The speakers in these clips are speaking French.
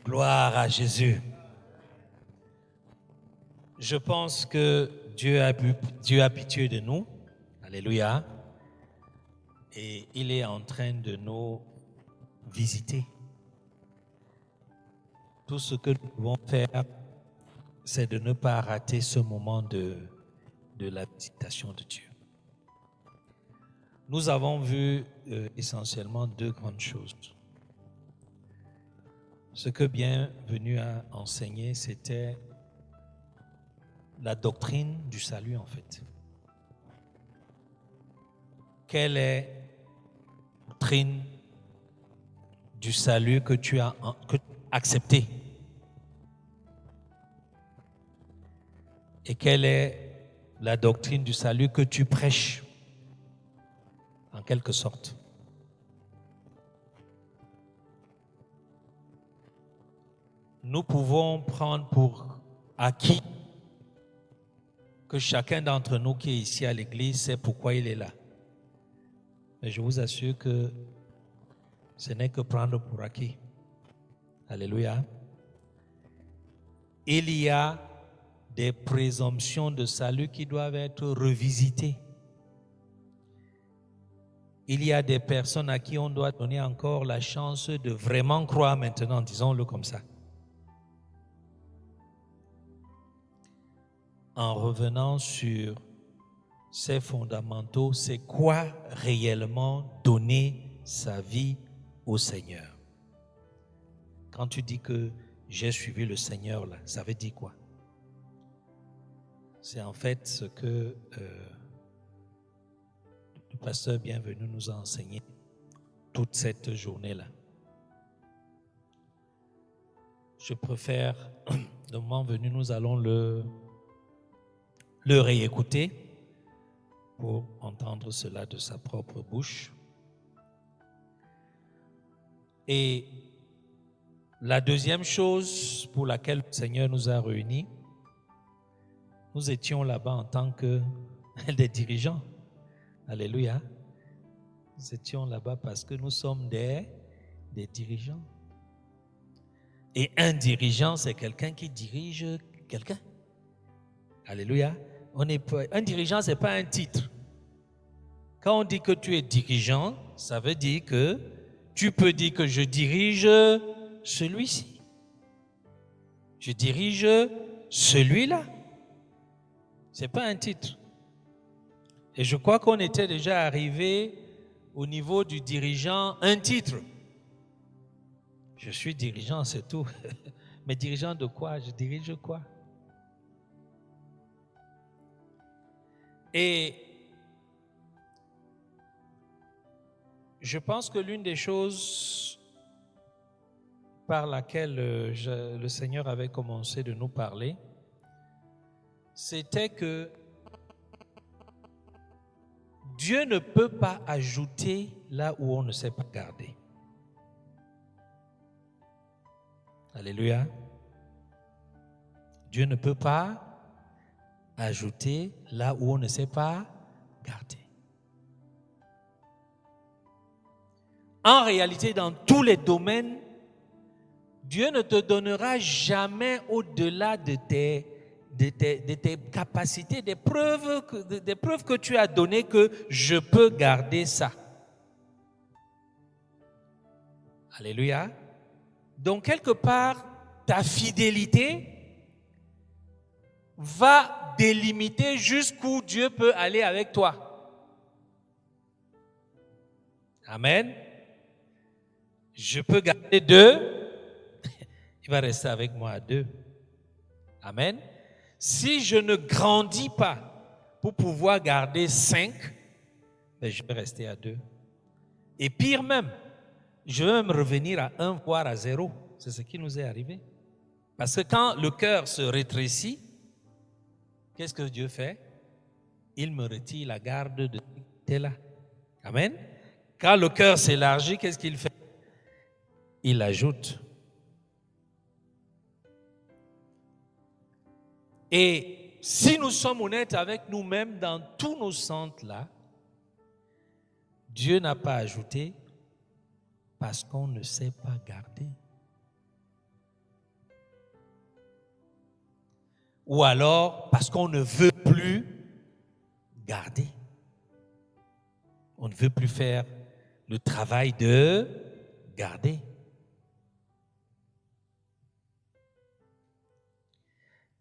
Gloire à Jésus. Je pense que Dieu a pitié de nous. Alléluia. Et il est en train de nous visiter. Tout ce que nous devons faire, c'est de ne pas rater ce moment de la visitation de Dieu. Nous avons vu essentiellement deux grandes choses. Ce que Bienvenu a enseigné, c'était la doctrine du salut en fait. Quelle est la doctrine du salut que tu as acceptée? Et quelle est la doctrine du salut que tu prêches, en quelque sorte? Nous pouvons prendre pour acquis que chacun d'entre nous qui est ici à l'église sait pourquoi il est là. Mais je vous assure que ce n'est que prendre pour acquis. Alléluia. Il y a des présomptions de salut qui doivent être revisitées. Il y a des personnes à qui on doit donner encore la chance de vraiment croire maintenant, disons-le comme ça. En revenant sur ces fondamentaux, c'est quoi réellement donner sa vie au Seigneur? Quand tu dis que j'ai suivi le Seigneur, là, ça veut dire quoi? C'est en fait ce que le pasteur Bienvenu nous a enseigné toute cette journée-là. Je préfère, le moment venu, nous allons le réécouter pour entendre cela de sa propre bouche. Et la deuxième chose pour laquelle le Seigneur nous a réunis, nous étions là-bas en tant que des dirigeants. Alléluia. Nous étions là-bas parce que nous sommes des dirigeants. Et un dirigeant, c'est quelqu'un qui dirige quelqu'un. Alléluia. Un dirigeant, ce n'est pas un titre. Quand on dit que tu es dirigeant, ça veut dire que tu peux dire que je dirige celui-ci. Je dirige celui-là. Ce n'est pas un titre. Et je crois qu'on était déjà arrivé au niveau du dirigeant, un titre. Je suis dirigeant, c'est tout. Mais dirigeant de quoi? Je dirige quoi? Et je pense que l'une des choses par laquelle le Seigneur avait commencé de nous parler, c'était que Dieu ne peut pas ajouter là où on ne sait pas garder. Alléluia. Dieu ne peut pas ajouter là où on ne sait pas garder. En réalité, dans tous les domaines, Dieu ne te donnera jamais au-delà de tes capacités, des preuves que tu as données que je peux garder ça. Alléluia. Donc, quelque part, ta fidélité va délimiter jusqu'où Dieu peut aller avec toi. Amen. Je peux garder 2, il va rester avec moi à 2. Amen. Si je ne grandis pas pour pouvoir garder 5, ben je vais rester à 2. Et pire même, je vais même revenir à 1, voire à 0. C'est ce qui nous est arrivé. Parce que quand le cœur se rétrécit, qu'est-ce que Dieu fait? Il me retire la garde de là. Amen. Quand le cœur s'élargit, qu'est-ce qu'il fait? Il ajoute. Et si nous sommes honnêtes avec nous-mêmes dans tous nos centres-là, Dieu n'a pas ajouté parce qu'on ne sait pas garder. ou alors parce qu'on ne veut plus garder. On ne veut plus faire le travail de garder.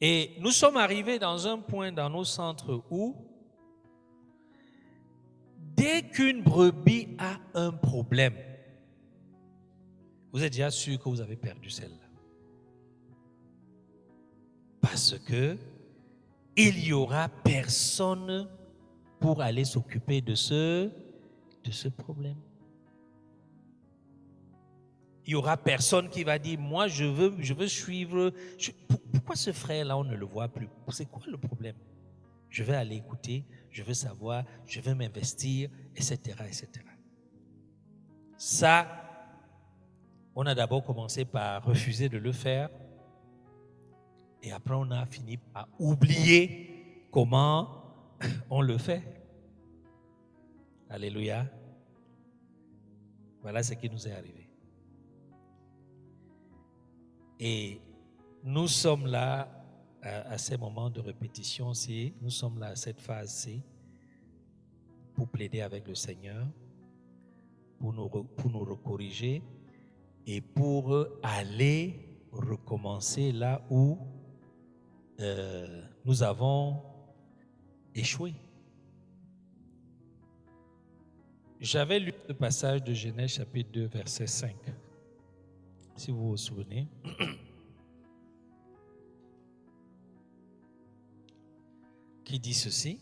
Et nous sommes arrivés dans un point dans nos centres où, dès qu'une brebis a un problème, vous êtes déjà sûr que vous avez perdu celle-là. Parce que il n'y aura personne pour aller s'occuper de ce problème. Il n'y aura personne qui va dire, moi je veux suivre. Pourquoi ce frère-là, on ne le voit plus? C'est quoi le problème? Je vais aller écouter, je veux savoir, je veux m'investir, etc., etc. Ça, on a d'abord commencé par refuser de le faire. Et après, on a fini par oublier comment on le fait. Alléluia. Voilà ce qui nous est arrivé. Et nous sommes là à ces moments de répétition-ci, nous sommes là à cette phase-ci pour plaider avec le Seigneur, pour nous recorriger et pour aller recommencer là où nous avons échoué. J'avais lu le passage de Genèse chapitre 2, verset 5. Si vous vous souvenez. Qui dit ceci.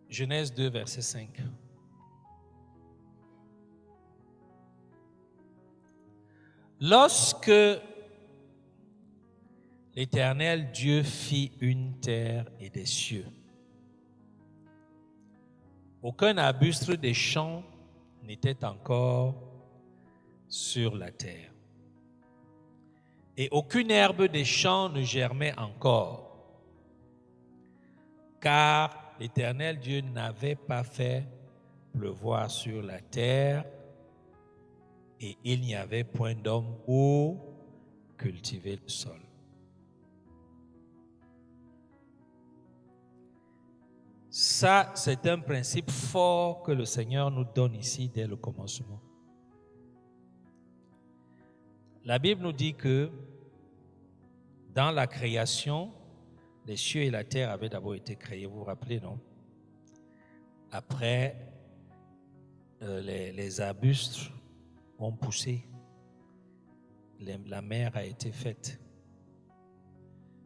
Genèse 2, verset 5. Lorsque l'Éternel Dieu fit une terre et des cieux, aucun arbuste des champs n'était encore sur la terre, et aucune herbe des champs ne germait encore, car l'Éternel Dieu n'avait pas fait pleuvoir sur la terre, et il n'y avait point d'homme pour cultiver le sol. Ça, c'est un principe fort que le Seigneur nous donne ici dès le commencement. La Bible nous dit que dans la création, les cieux et la terre avaient d'abord été créés, vous vous rappelez, non? Après, les arbustes ont poussé, la mer a été faite.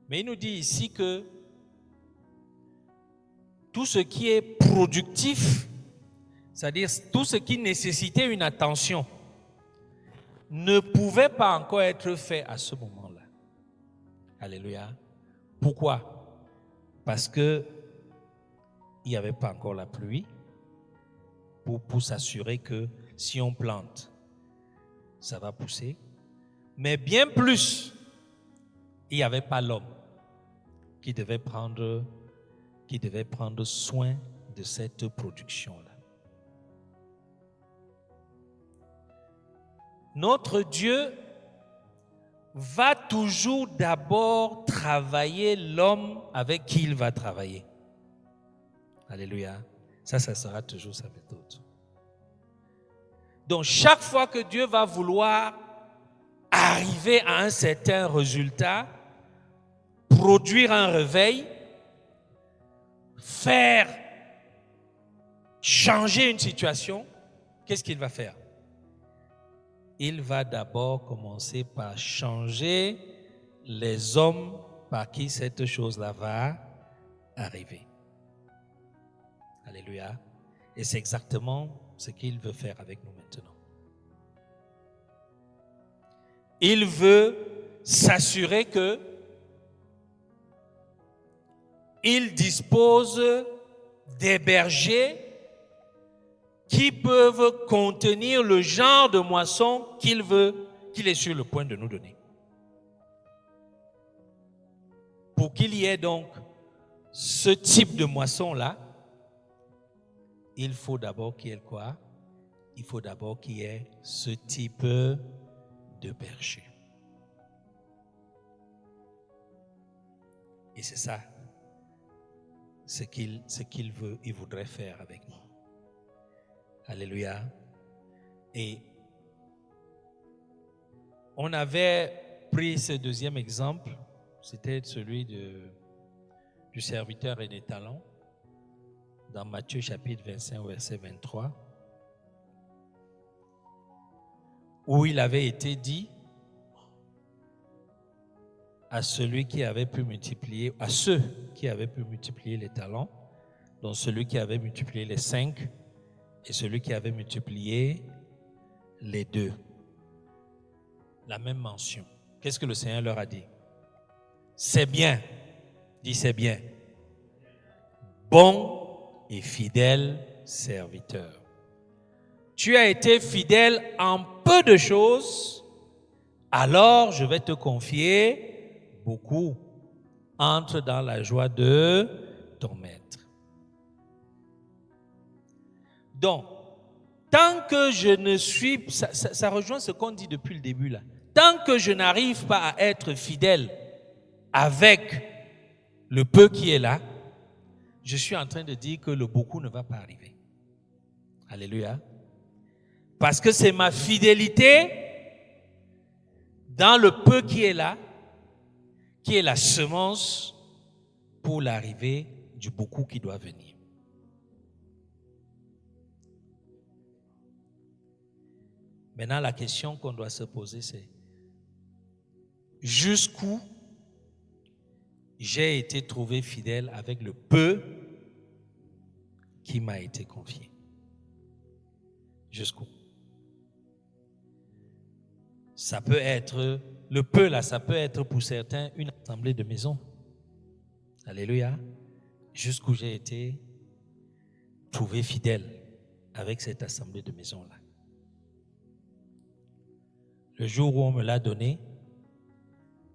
Mais il nous dit ici que tout ce qui est productif, c'est-à-dire tout ce qui nécessitait une attention, ne pouvait pas encore être fait à ce moment-là. Alléluia. Pourquoi? Parce que il n'y avait pas encore la pluie pour s'assurer que si on plante, ça va pousser. Mais bien plus, il n'y avait pas l'homme qui devait prendre soin de cette production-là. Notre Dieu va toujours d'abord travailler l'homme avec qui il va travailler. Alléluia. Ça sera toujours sa méthode. Donc, chaque fois que Dieu va vouloir arriver à un certain résultat, produire un réveil, faire changer une situation, qu'est-ce qu'il va faire? Il va d'abord commencer par changer les hommes par qui cette chose-là va arriver. Alléluia. Et c'est exactement ce qu'il veut faire avec nous maintenant. Il veut s'assurer que il dispose des bergers qui peuvent contenir le genre de moisson qu'il est sur le point de nous donner. Pour qu'il y ait donc ce type de moisson-là, il faut d'abord qu'il y ait quoi? il faut d'abord qu'il y ait ce type de péché. Et c'est ça ce qu'il veut, il voudrait faire avec nous. Alléluia. Et on avait pris ce deuxième exemple, c'était celui du serviteur et des talents, dans Matthieu chapitre 25, verset 23, où il avait été dit à celui qui avait pu multiplier, à ceux qui avaient pu multiplier les talents, dont celui qui avait multiplié les 5 et celui qui avait multiplié les 2. La même mention. Qu'est-ce que le Seigneur leur a dit? C'est bien. Dis c'est bien. Bon et fidèle serviteur. Tu as été fidèle en peu de choses, alors je vais te confier beaucoup. Entre dans la joie de ton maître. Donc, tant que je ne suis... Ça rejoint ce qu'on dit depuis le début là. Tant que je n'arrive pas à être fidèle avec le peu qui est là, je suis en train de dire que le beaucoup ne va pas arriver. Alléluia. Parce que c'est ma fidélité dans le peu qui est là, qui est la semence pour l'arrivée du beaucoup qui doit venir. Maintenant, la question qu'on doit se poser, c'est jusqu'où j'ai été trouvé fidèle avec le peu qui m'a été confié? Jusqu'où? Ça peut être, le peu là, ça peut être pour certains une assemblée de maison. Alléluia. Jusqu'où j'ai été trouvé fidèle avec cette assemblée de maison là. Le jour où on me l'a donné,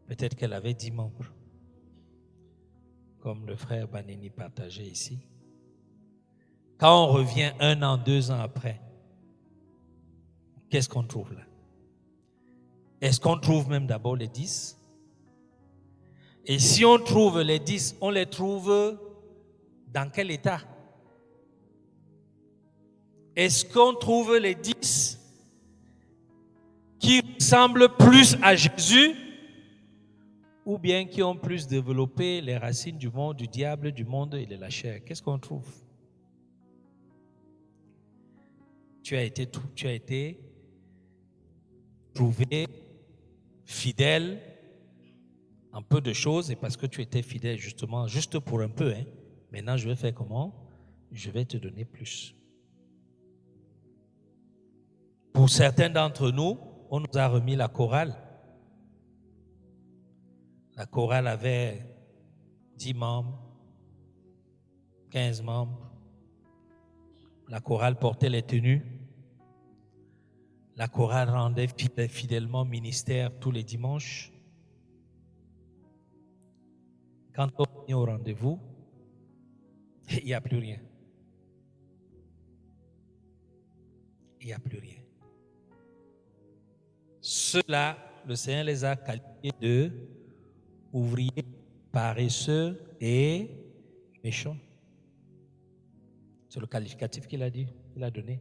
peut-être qu'elle avait 10 membres. Comme le frère Baneni partageait ici. Quand on revient 1 an, 2 ans après, qu'est-ce qu'on trouve là? Est-ce qu'on trouve même d'abord les 10? Et si on trouve les 10, on les trouve dans quel état? Est-ce qu'on trouve les 10 qui ressemblent plus à Jésus ou bien qui ont plus développé les racines du monde, du diable, du monde et de la chair? Qu'est-ce qu'on trouve? Tu as été trouvé fidèle en peu de choses, et parce que tu étais fidèle justement, juste pour un peu, maintenant je vais faire comment? Je vais te donner plus. Pour certains d'entre nous, on nous a remis la chorale. La chorale avait 10 membres, 15 membres. La chorale portait les tenues. La chorale rendait fidèlement ministère tous les dimanches. Quand on vient au rendez-vous, il n'y a plus rien. Il n'y a plus rien. Ceux-là, le Seigneur les a qualifiés de ouvriers paresseux et méchants. C'est le qualificatif qu'il a dit, qu'il a donné.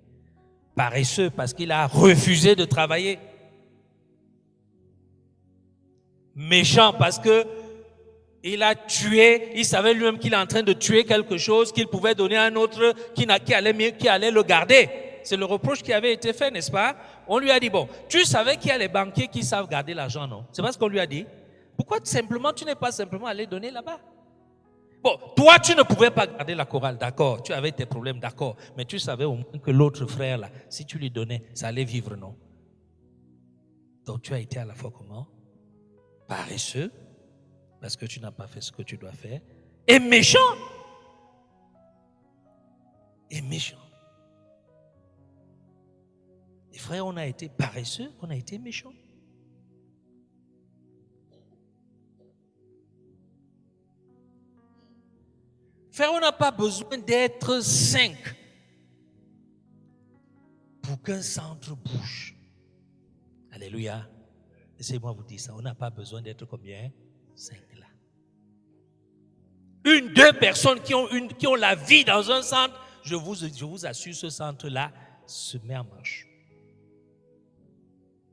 Paresseux parce qu'il a refusé de travailler. Méchant parce que il a tué, il savait lui-même qu'il est en train de tuer quelque chose qu'il pouvait donner à un autre qui allait le garder. C'est le reproche qui avait été fait, n'est-ce pas? On lui a dit, bon, tu savais qu'il y a les banquiers qui savent garder l'argent, non? C'est pas ce qu'on lui a dit. Pourquoi simplement tu n'es pas simplement allé donner là-bas? Bon, toi tu ne pouvais pas garder la chorale, d'accord, tu avais tes problèmes, d'accord, mais tu savais au moins que l'autre frère là, si tu lui donnais, ça allait vivre, non? Donc tu as été à la fois comment? Paresseux, parce que tu n'as pas fait ce que tu dois faire, et méchant. Et méchant. Et frère, on a été paresseux, on a été méchant. Frère, on n'a pas besoin d'être 5 pour qu'un centre bouge. Alléluia. Laissez-moi vous dire ça. On n'a pas besoin d'être combien? 5 là. 1, 2 personnes qui ont la vie dans un centre, je vous assure, ce centre-là se met en marche.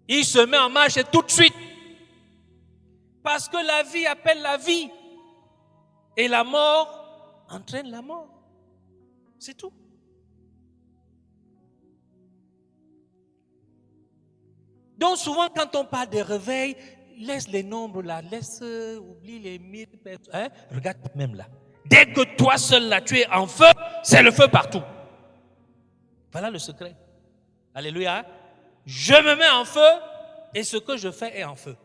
Il se met en marche et tout de suite. Parce que la vie appelle la vie. Et la mort entraîne la mort. C'est tout. Donc souvent quand on parle des réveils, laisse les nombres là, oublie les 1000 personnes. Hein? Regarde même là. Dès que toi seul là, tu es en feu, c'est le feu partout. Voilà le secret. Alléluia. Je me mets en feu et ce que je fais est en feu.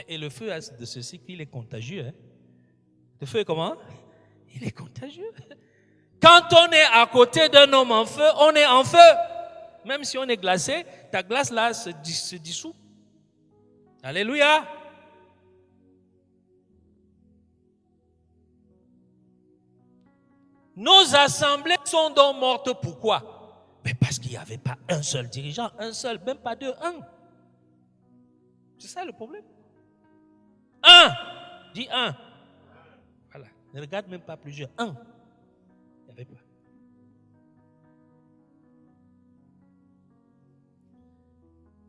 Et le feu de ceci, il est contagieux. Hein? Le feu est comment? Il est contagieux. Quand on est à côté d'un homme en feu, on est en feu. Même si on est glacé, ta glace là se dissout. Alléluia. Nos assemblées sont donc mortes. Pourquoi? Mais parce qu'il n'y avait pas un seul dirigeant, un seul, même pas deux, un. C'est ça le problème. Un. Dis un. Voilà. Ne regarde même pas plusieurs. Un. Il n'y avait pas.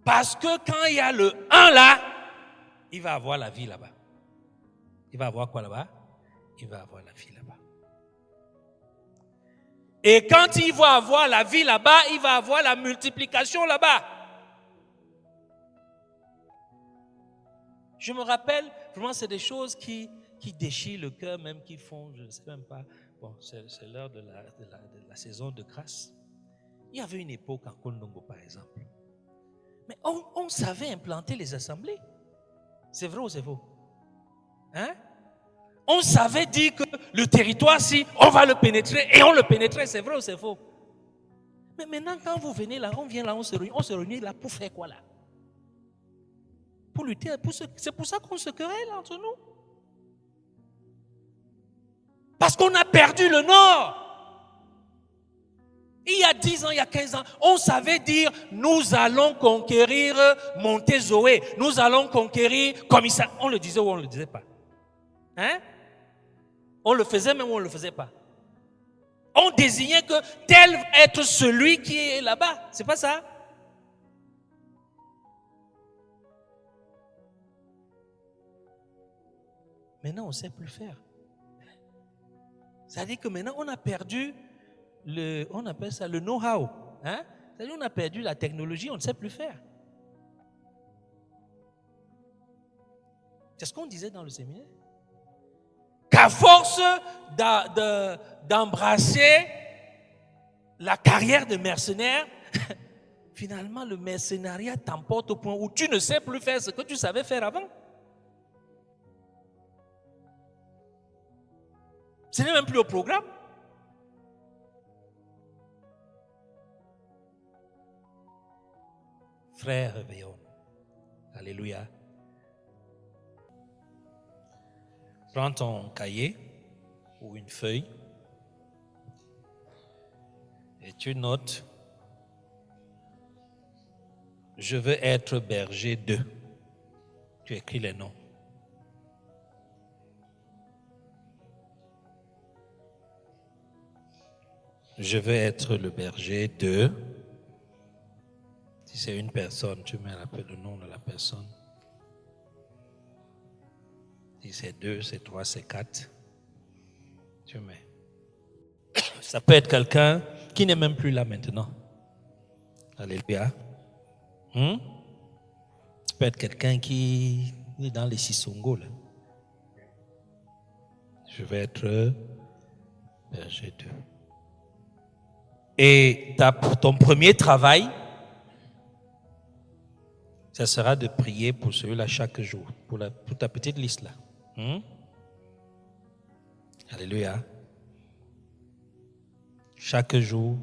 Parce que quand il y a le un là, il va avoir la vie là-bas. Il va avoir quoi là-bas? Il va avoir la vie là-bas. Et quand il va avoir la vie là-bas, il va avoir la multiplication là-bas. Je me rappelle, vraiment c'est des choses qui déchirent le cœur, même qui font, je ne sais même pas, bon, c'est l'heure de la saison de grâce. Il y avait une époque en Kondongo par exemple. Mais on savait implanter les assemblées. C'est vrai ou c'est faux? Hein? On savait dire que le territoire, si on va le pénétrer, et on le pénétrait, c'est vrai ou c'est faux? Mais maintenant, quand vous venez là, on vient là, on se réunit là pour faire quoi là? Pour lutter, c'est pour ça qu'on se querelle entre nous. Parce qu'on a perdu le Nord. Il y a 10 ans, il y a 15 ans, on savait dire, nous allons conquérir Montézoé, nous allons conquérir Commissaire. On le disait ou on ne le disait pas? Hein? On le faisait même ou on ne le faisait pas? On désignait que tel va être celui qui est là-bas. C'est pas ça? Maintenant, on ne sait plus faire. C'est-à-dire que maintenant, on a perdu on appelle ça le know-how. Hein? C'est-à-dire qu'on a perdu la technologie, on ne sait plus faire. C'est ce qu'on disait dans le séminaire. Qu'à force d'embrasser la carrière de mercenaire, finalement le mercenariat t'emporte au point où tu ne sais plus faire ce que tu savais faire avant. Ce n'est même plus au programme. Frère, réveillons. Alléluia. Prends ton cahier ou une feuille et tu notes: je veux être berger de. Tu écris les noms. Je veux être le berger de. Si c'est une personne, tu mets le nom de la personne. Si c'est 2, c'est 3, c'est 4, tu mets. Ça peut être quelqu'un qui n'est même plus là maintenant. Alléluia. Ça peut être quelqu'un qui est dans les Sissongo. Là. Je vais être berger 2. Et ton premier travail, ça sera de prier pour celui-là chaque jour, pour ta petite liste là. Alléluia. Chaque jour,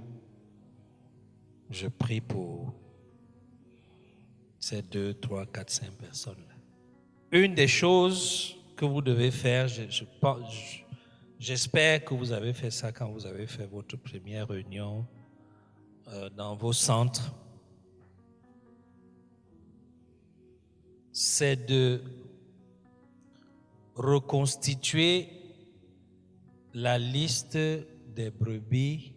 je prie pour ces 2, 3, 4, 5 personnes là. Une des choses que vous devez faire, j'espère que vous avez fait ça quand vous avez fait votre première réunion dans vos centres, c'est de reconstituer la liste des brebis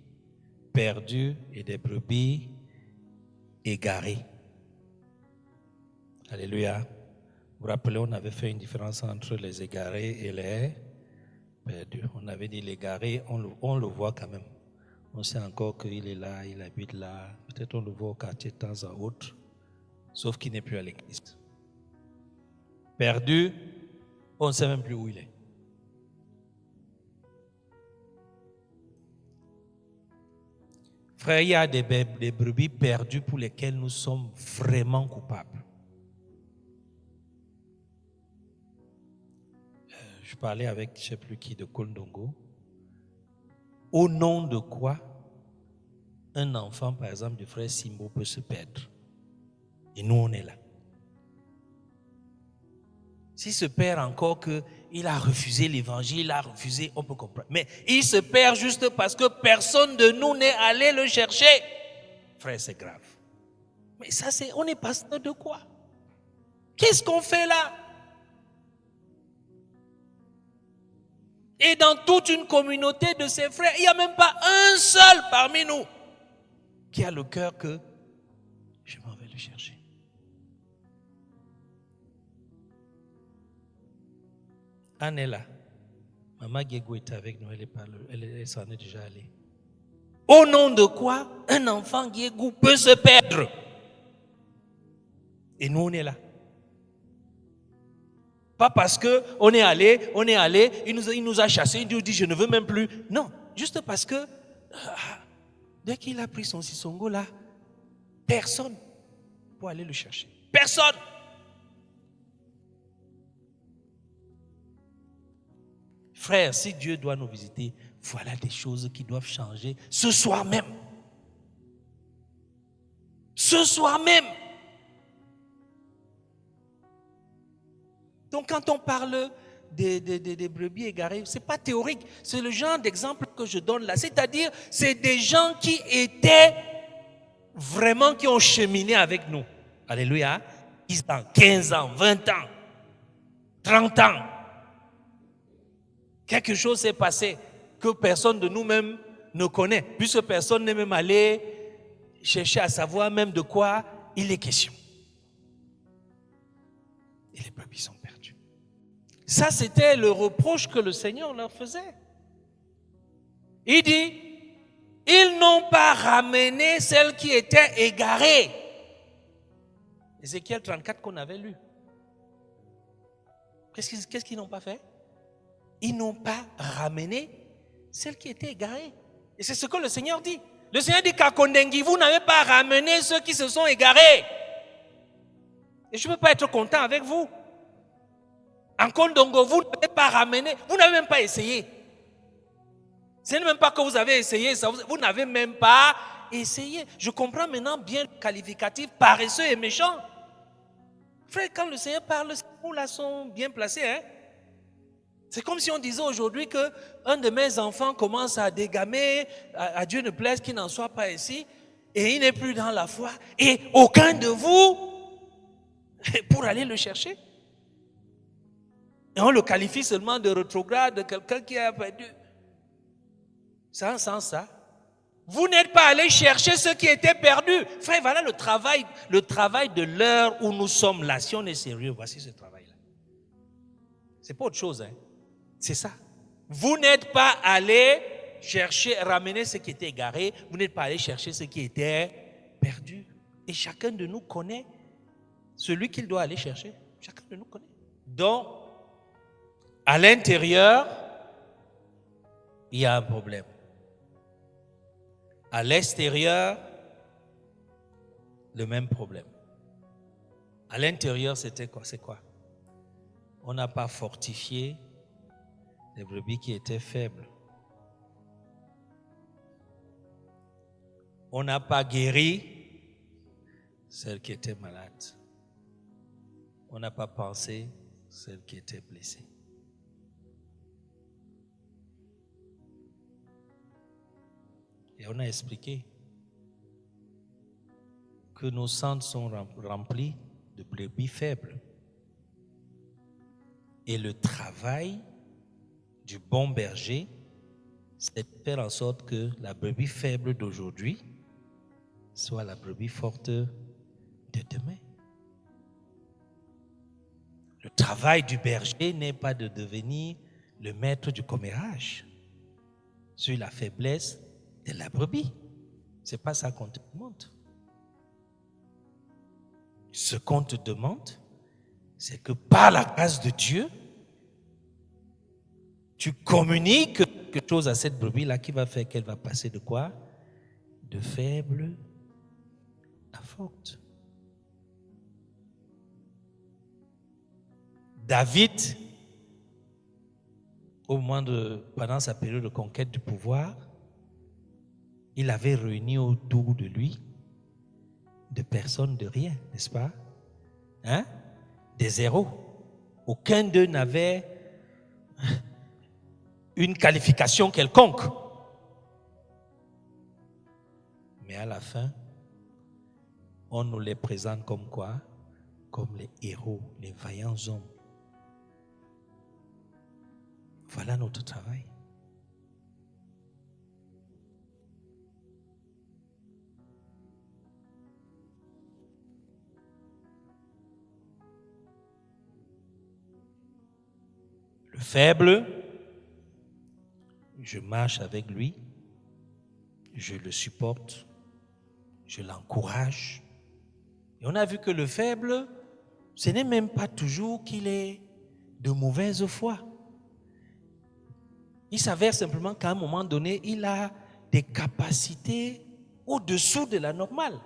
perdues et des brebis égarées. Alléluia. Vous vous rappelez, on avait fait une différence entre les égarés et les perdus. On avait dit l'égaré, on le voit quand même. On sait encore qu'il est là, il habite là. Peut-être on le voit au quartier de temps en autre, sauf qu'il n'est plus à l'église. Perdu, on ne sait même plus où il est. Frère, il y a des brebis perdues pour lesquelles nous sommes vraiment coupables. Je parlais avec je ne sais plus qui de Kondongo. Au nom de quoi un enfant, par exemple, du frère Simbo peut se perdre? Et nous, on est là. S'il se perd encore qu'il a refusé l'évangile, il a refusé, on peut comprendre. Mais il se perd juste parce que personne de nous n'est allé le chercher. Frère, c'est grave. Mais ça, on est pasteur de quoi? Qu'est-ce qu'on fait là? Et dans toute une communauté de ses frères, il n'y a même pas un seul parmi nous qui a le cœur que je m'en vais le chercher. Anne est là. Maman Guégou était avec nous, elle s'en est déjà allée. Au nom de quoi un enfant Guégou peut se perdre? Et nous, on est là. Pas parce qu'on est allé, il nous a chassés, il nous dit je ne veux même plus. Non, juste parce que dès qu'il a pris son sissongo là, personne pour aller le chercher. Personne. Frère, si Dieu doit nous visiter, voilà des choses qui doivent changer ce soir même. Ce soir même. Donc quand on parle des brebis égarées, ce n'est pas théorique. C'est le genre d'exemple que je donne là. C'est-à-dire, c'est des gens qui étaient vraiment, qui ont cheminé avec nous. Alléluia. 10 ans, 15 ans, 20 ans, 30 ans. Quelque chose s'est passé que personne de nous-mêmes ne connaît, puisque personne n'est même allé chercher à savoir même de quoi il est question. Et les brebis sont perdues. Ça, c'était le reproche que le Seigneur leur faisait. Il dit, ils n'ont pas ramené celles qui étaient égarées. Ézéchiel 34 qu'on avait lu. Qu'est-ce qu'ils n'ont pas fait? Ils n'ont pas ramené celles qui étaient égarées. Et c'est ce que le Seigneur dit. Le Seigneur dit qu'à Kondengi, vous n'avez pas ramené ceux qui se sont égarés. Et je ne peux pas être content avec vous. En Kondongo, vous n'avez pas ramené, vous n'avez même pas essayé. Ce n'est même pas que vous avez essayé, vous n'avez même pas essayé. Je comprends maintenant bien le qualificatif paresseux et méchant. Frère, quand le Seigneur parle, ces mots-là sont bien placés. Hein? C'est comme si on disait aujourd'hui qu'un de mes enfants commence à dégamer, à Dieu ne plaise qu'il n'en soit pas ici, et il n'est plus dans la foi, et aucun de vous pour aller le chercher. Et on le qualifie seulement de rétrograde, de quelqu'un qui a perdu. Sans ça. Vous n'êtes pas allé chercher ceux qui étaient perdus. Frère, voilà le travail de l'heure où nous sommes là. Si on est sérieux, voici ce travail-là. C'est pas autre chose, hein. C'est ça. Vous n'êtes pas allé ramener ceux qui étaient égarés. Vous n'êtes pas allé chercher ceux qui étaient perdus. Et chacun de nous connaît celui qu'il doit aller chercher. Chacun de nous connaît. Donc, à l'intérieur, il y a un problème. À l'extérieur, le même problème. À l'intérieur, c'était quoi? C'est quoi? On n'a pas fortifié les brebis qui étaient faibles. On n'a pas guéri celles qui étaient malades. On n'a pas pensé celles qui étaient blessées. Et on a expliqué que nos centres sont remplis de brebis faibles. Et le travail du bon berger, c'est de faire en sorte que la brebis faible d'aujourd'hui soit la brebis forte de demain. Le travail du berger n'est pas de devenir le maître du commérage sur la faiblesse de la brebis. Ce n'est pas ça qu'on te demande. Ce qu'on te demande, c'est que par la grâce de Dieu, tu communiques quelque chose à cette brebis-là qui va faire qu'elle va passer de quoi? De faible à forte. David, pendant sa période de conquête du pouvoir, il avait réuni autour de lui des personnes de rien, n'est-ce pas? Des zéros. Aucun d'eux n'avait une qualification quelconque. Mais à la fin, on nous les présente comme quoi? Comme les héros, les vaillants hommes. Voilà notre travail. Le faible, je marche avec lui, je le supporte, je l'encourage. Et on a vu que le faible, ce n'est même pas toujours qu'il est de mauvaise foi. Il s'avère simplement qu'à un moment donné, il a des capacités au-dessous de la normale.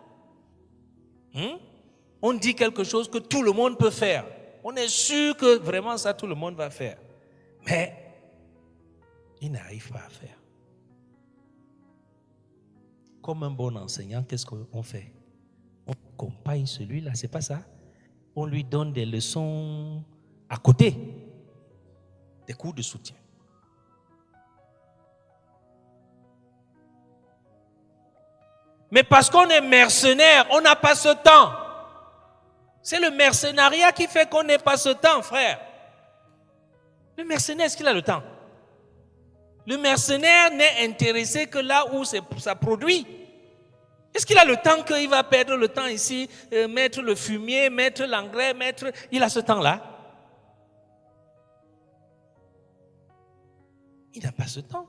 On dit quelque chose que tout le monde peut faire. On est sûr que vraiment ça, tout le monde va faire. Mais il n'arrive pas à faire. Comme un bon enseignant, qu'est-ce qu'on fait? On accompagne celui-là, c'est pas ça? On lui donne des leçons à côté, des cours de soutien. Mais parce qu'on est mercenaire, on n'a pas ce temps. C'est le mercenariat qui fait qu'on n'ait pas ce temps, frère. Le mercenaire, est-ce qu'il a le temps? Le mercenaire n'est intéressé que là où ça produit. Est-ce qu'il a le temps qu'il va perdre le temps ici, mettre le fumier, mettre l'engrais, Il a ce temps-là? Il n'a pas ce temps.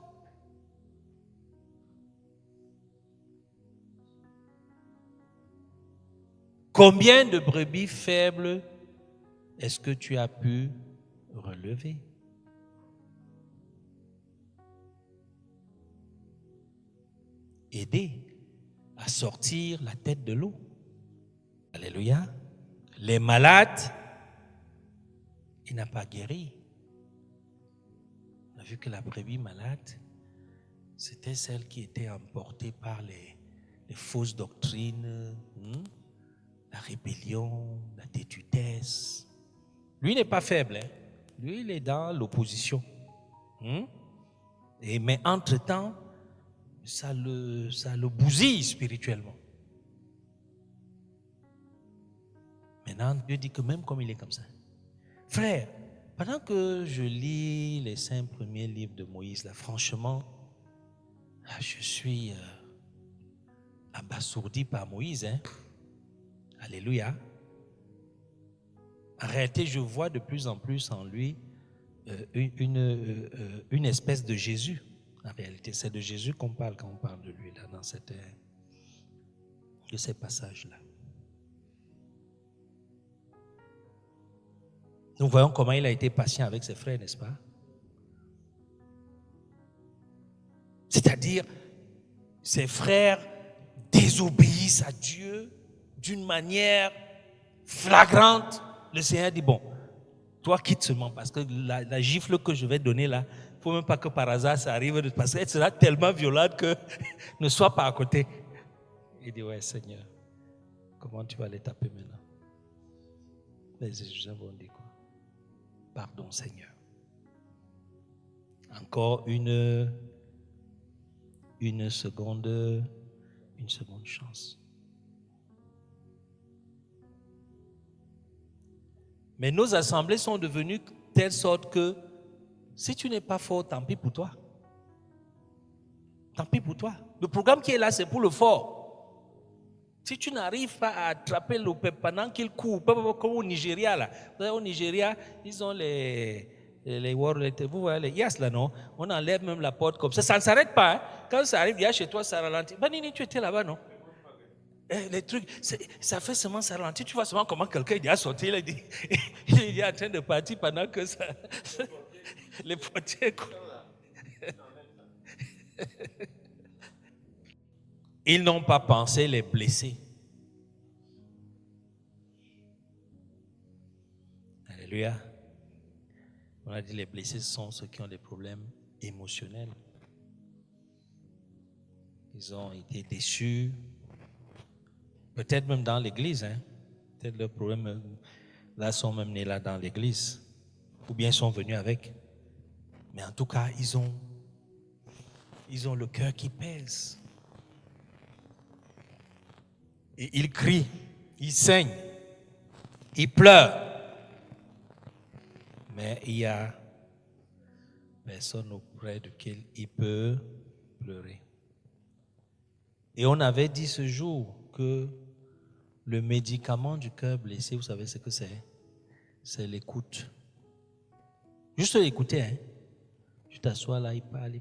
Combien de brebis faibles est-ce que tu as pu relever? Aider à sortir la tête de l'eau. Alléluia. Les malades, il n'a pas guéri. On a vu que la brebis malade, c'était celle qui était emportée par les fausses doctrines, la rébellion, la tétudesse. Lui n'est pas faible, Lui, il est dans l'opposition. Mais entre-temps, ça le bousille spirituellement. Maintenant, Dieu dit que même comme il est comme ça. Frère, pendant que je lis les 5 premiers livres de Moïse, là, franchement, je suis abasourdi par Moïse. Alléluia. En réalité, je vois de plus en plus en lui une espèce de Jésus. En réalité, c'est de Jésus qu'on parle quand on parle de lui, là, dans de ces passages-là. Nous voyons comment il a été patient avec ses frères, n'est-ce pas? C'est-à-dire, ses frères désobéissent à Dieu d'une manière flagrante. Le Seigneur dit, bon, toi quitte seulement, parce que la gifle que je vais donner là, il ne faut même pas que par hasard ça arrive, parce qu'elle sera tellement violente que ne sois pas à côté. Il dit, ouais Seigneur, comment tu vas les taper maintenant? Les gens vont dire quoi? Pardon Seigneur. Encore une seconde chance. Mais nos assemblées sont devenues de telle sorte que si tu n'es pas fort, tant pis pour toi. Tant pis pour toi. Le programme qui est là, c'est pour le fort. Si tu n'arrives pas à attraper le peuple pendant qu'il court, comme au Nigeria là. Au Nigeria, ils ont les vous voyez les Yas là, non? On enlève même la porte comme ça. Ça ne s'arrête pas. Hein? Quand ça arrive, il y a chez toi, ça ralentit. Banini, tu étais là-bas, non? Les trucs, ça fait seulement ça ralentit. Tu vois seulement comment quelqu'un il a sorti. Il est en train de partir pendant que ça. Les portiers. Ils n'ont pas pensé les blesser. Alléluia. On a dit les blessés sont ceux qui ont des problèmes émotionnels. Ils ont été déçus. Peut-être même dans l'église. Hein. Peut-être leurs problèmes là sont même nés là dans l'église. Ou bien ils sont venus avec. Mais en tout cas, ils ont le cœur qui pèse. Et ils crient, ils saignent, ils pleurent. Mais il y a personne auprès de qui il peut pleurer. Et on avait dit ce jour que le médicament du cœur blessé, vous savez ce que c'est? C'est l'écoute. Juste l'écouter, hein? Tu t'assois là, il parle.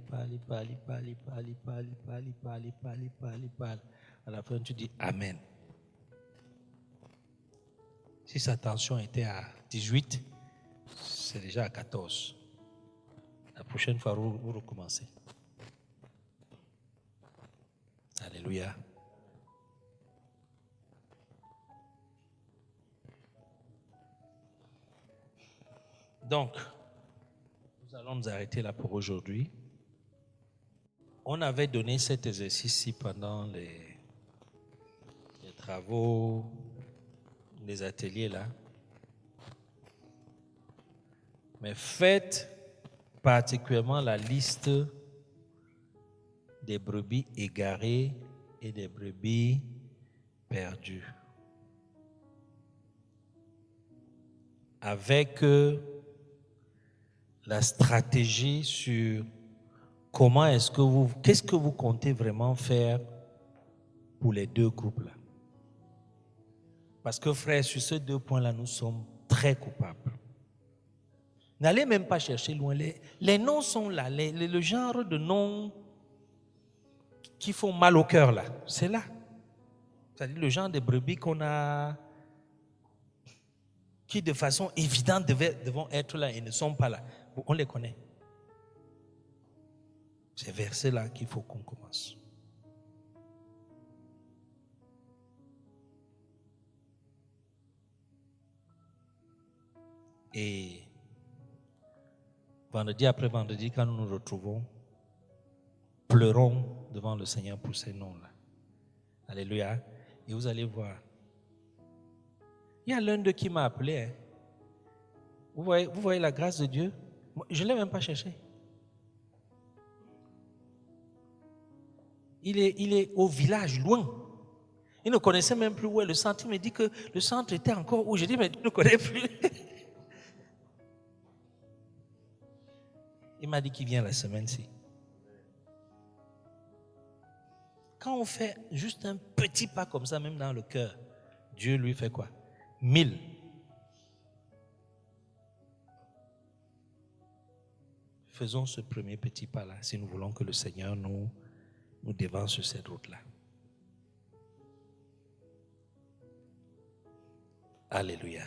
À la fin, tu dis Amen. Si sa tension était à 18, c'est déjà à 14. La prochaine fois, vous recommencez. Alléluia. Donc, nous allons nous arrêter là pour aujourd'hui. On avait donné cet exercice-ci pendant les travaux, les ateliers là. Mais faites particulièrement la liste des brebis égarées et des brebis perdues. Avec la stratégie sur qu'est-ce que vous comptez vraiment faire pour les deux groupes-là. Parce que frères, sur ces deux points-là, nous sommes très coupables. N'allez même pas chercher loin. Les noms sont là. Le genre de noms qui font mal au cœur, là, c'est là. C'est-à-dire le genre de brebis qu'on a, qui de façon évidente devront être là et ne sont pas là. On les connaît. C'est vers cela qu'il faut qu'on commence. Et vendredi après vendredi, quand nous nous retrouvons, pleurons devant le Seigneur pour ces noms-là. Alléluia. Et vous allez voir. Il y a l'un d'eux qui m'a appelé. Hein. Vous voyez la grâce de Dieu? Je ne l'ai même pas cherché. Il est au village, loin. Il ne connaissait même plus où est le centre. Il me dit que le centre était encore où. Je dis, mais tu ne connais plus. Il m'a dit qu'il vient la semaine-ci. Quand on fait juste un petit pas comme ça, même dans le cœur, Dieu lui fait quoi? 1000. Faisons ce premier petit pas-là si nous voulons que le Seigneur nous dévance sur cette route-là. Alléluia.